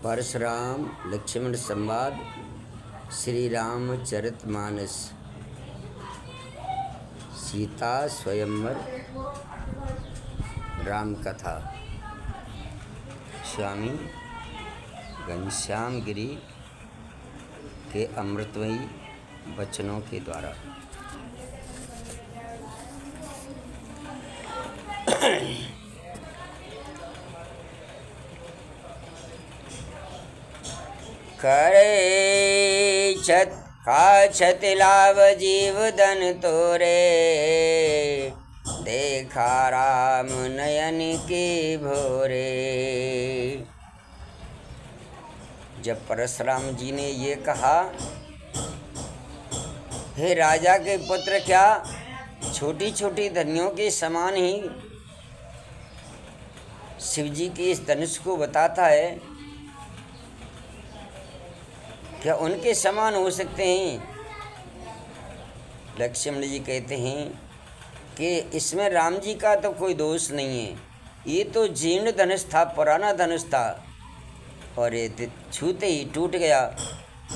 परशुराम लक्ष्मण संवाद, श्री रामचरितमानस, सीता स्वयंवर, राम कथा। स्वामी घनश्याम गिरी के अमृतमयी वचनों के द्वारा। करे छति लाभ जीव धन तोरे, देखा राम नयन की भोरे। जब परशुराम जी ने ये कहा, हे राजा के पुत्र, क्या छोटी छोटी धनियों के समान ही शिव जी की इस धनुष को बताता है? क्या उनके समान हो सकते हैं? लक्ष्मण जी कहते हैं कि इसमें राम जी का तो कोई दोष नहीं है। ये तो जीर्ण धनुष था, पुराना धनुष था, और ये छूते ही टूट गया।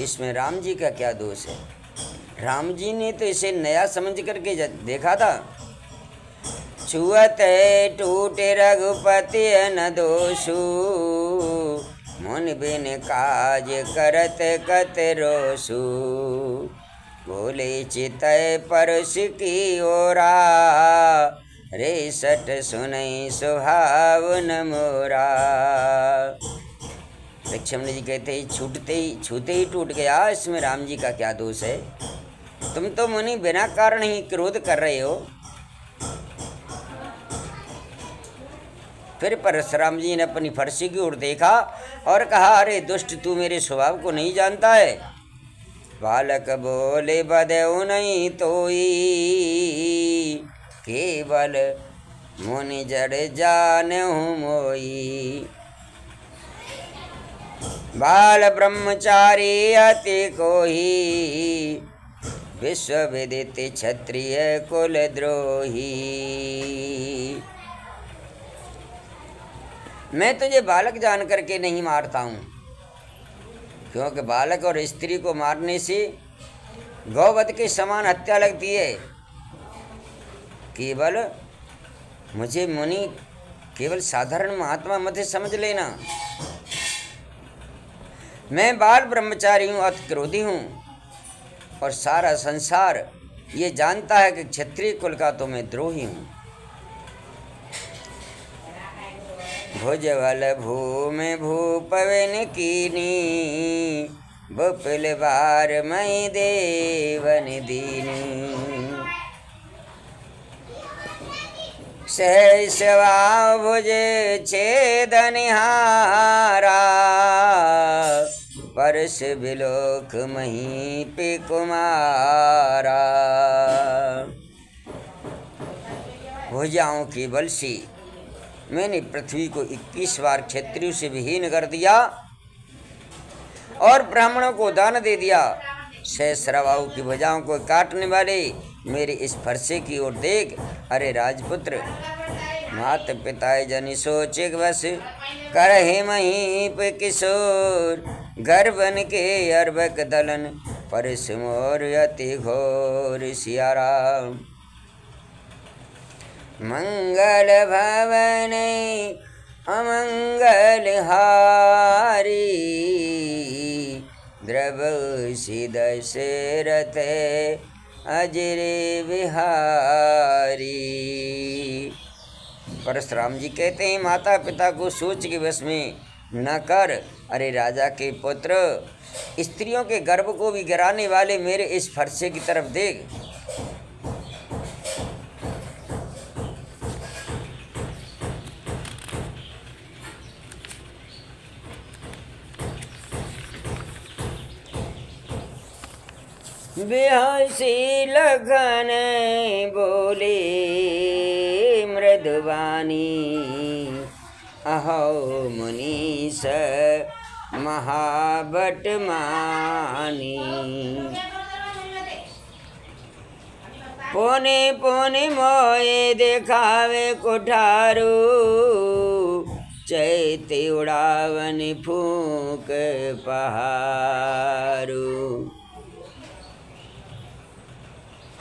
इसमें राम जी का क्या दोष है? राम जी ने तो इसे नया समझ करके देखा था। छुअत टूटे रघुपति न दोषु, मुन बिन काज करत कत रोसु। बोले चितय परस की ओरा, रे सट सुनई सुहावन मोरा। लक्ष्मण जी कहते ही छूते ही टूट गया, इसमें राम जी का क्या दोष है? तुम तो मुनि बिना कारण ही क्रोध कर रहे हो। फिर परशुराम जी ने अपनी फरसी की ओर देखा और कहा, अरे दुष्ट, तू मेरे स्वभाव को नहीं जानता है। बालक बोले, बदेऊ नहीं तोई, केवल मुनि जड़ जानहु मोई। बाल ब्रह्मचारी अति कोही, विश्व विदित क्षत्रिय कुल द्रोही। मैं तुझे बालक जान करके नहीं मारता हूँ, क्योंकि बालक और स्त्री को मारने से गौवध के समान हत्या लगती है। केवल मुझे मुनि केवल साधारण महात्मा मत समझ लेना। मैं बाल ब्रह्मचारी हूँ, अति क्रोधी हूँ, और सारा संसार ये जानता है कि क्षत्रिय कुल का तो मैं द्रोही हूँ। भुजबल भूमि भूपवन कीनी, बुपिल बार मई देवन दीनी। सहसवा भुज छेदनिहारा, परस बिलोक मही पे कुमारा। भुजाओं के बल से मैंने पृथ्वी को 21 बार क्षत्रियों से विहीन कर दिया और ब्राह्मणों को दान दे दिया। सहस्रवाहु की भुजाओं को काटने वाले मेरे इस फरसे की ओर देख। अरे राजपुत्र, मात पिता जनि सोचे बस, कर हे महीप किशोर। घर बन के अरबक दलन, परस मोर अति घोर। सिया राम। मंगल भवन अमंगल हारी, द्रवसी दशरथ अजरे बिहारी। परशुराम जी कहते हैं, माता पिता को सोच के वश में न कर। अरे राजा के पुत्र, स्त्रियों के गर्भ को भी गिराने वाले मेरे इस फरसे की तरफ देख। बेहसी लगन बोले मृदुवानी, अहो मुनीश महाबट मानी। पोने पोने मोए देखावे कुठारू, चैते उड़ावन फूक पहारू।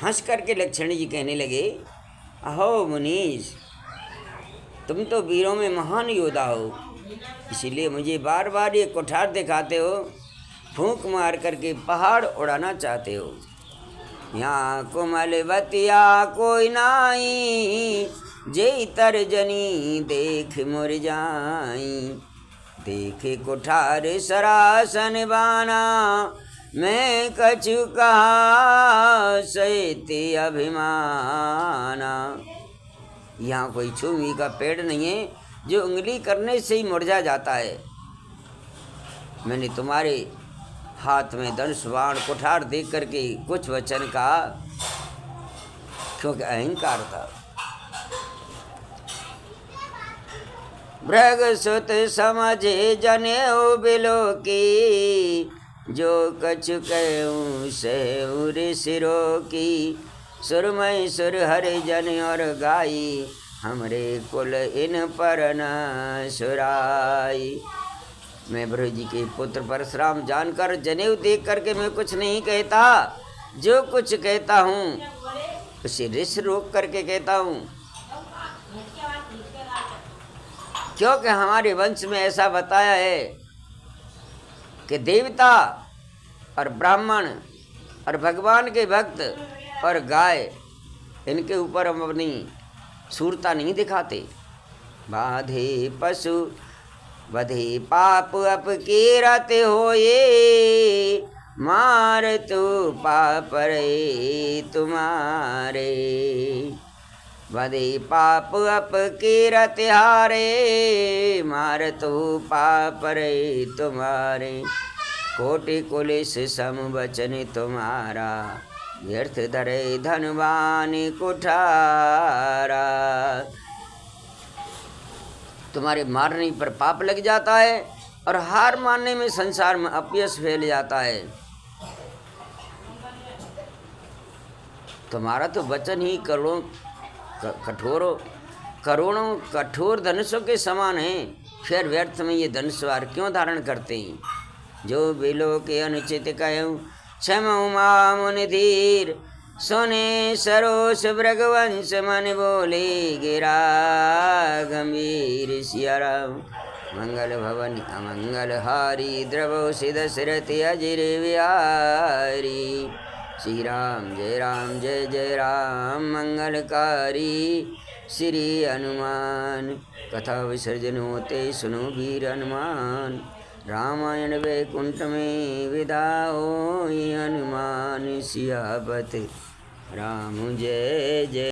हंस करके लक्ष्मण जी कहने लगे, अहो मुनीश, तुम तो वीरों में महान योद्धा हो, इसीलिए मुझे बार बार ये कुठार दिखाते हो, फूंक मार करके पहाड़ उड़ाना चाहते हो। यहाँ कोमलवतिया कोई नाई, जे तर्जनी देख मुरझाई। देखे कुठार सरासन बाना, मैं कछु कहा सैते अभिमाना। यहाँ कोई छुमी का पेड़ नहीं है जो उंगली करने से ही मुरझा जाता है। मैंने तुम्हारे हाथ में धनुष बाण कुठार देख करके कुछ वचन कहा, क्योंकि अहंकार था। भृगसुत समझे जनेऊ बिलो की, जो कछु कहूँ सहूर सिरो की। सुरमय सुर हरि जन और गाई, हमरे कुल इन पर न सुराई। मैं भृगु जी के पुत्र परशुराम जानकर जनेऊ देख करके मैं कुछ नहीं कहता, जो कुछ कहता हूँ उसे ऋष रोक करके कहता हूँ। क्योंकि हमारे वंश में ऐसा बताया है कि देवता और ब्राह्मण और भगवान के भक्त और गाय, इनके ऊपर हम अपनी सूरता नहीं दिखाते। बाधे पशु बधे पाप अपकीरत होए, मार तो पाप रे तुम्हारे। बधे पाप अपकीरत हारे, मार तो पाप रे तुम्हारे। कोटि कुलिस सम वचन तुम्हारा, व्यर्थ धरे धनवान कुठारा। तुम्हारे मारने पर पाप लग जाता है और हार मानने में संसार में अपयश फैल जाता है। तुम्हारा तो वचन ही करोड़ों कठोर धनुषों के समान है, फिर व्यर्थ में ये धनुषवार क्यों धारण करते हैं। जो बिलो के अनुचित कहूँ क्षम उमा मुनि धीर, सुने सरोस भृगवंश मन बोले गिरा गंभीर। सिया राम मंगल भवन अमंगल हारी, द्रवो सिद सिरति अजिर बिहारी। श्री राम जय जय राम मंगलकारी श्री हनुमान। कथा विसर्जन होते सुनो वीर हनुमान, रामायण वैकुंठ में विदा होई हनुमान। सियापत राम जय जय।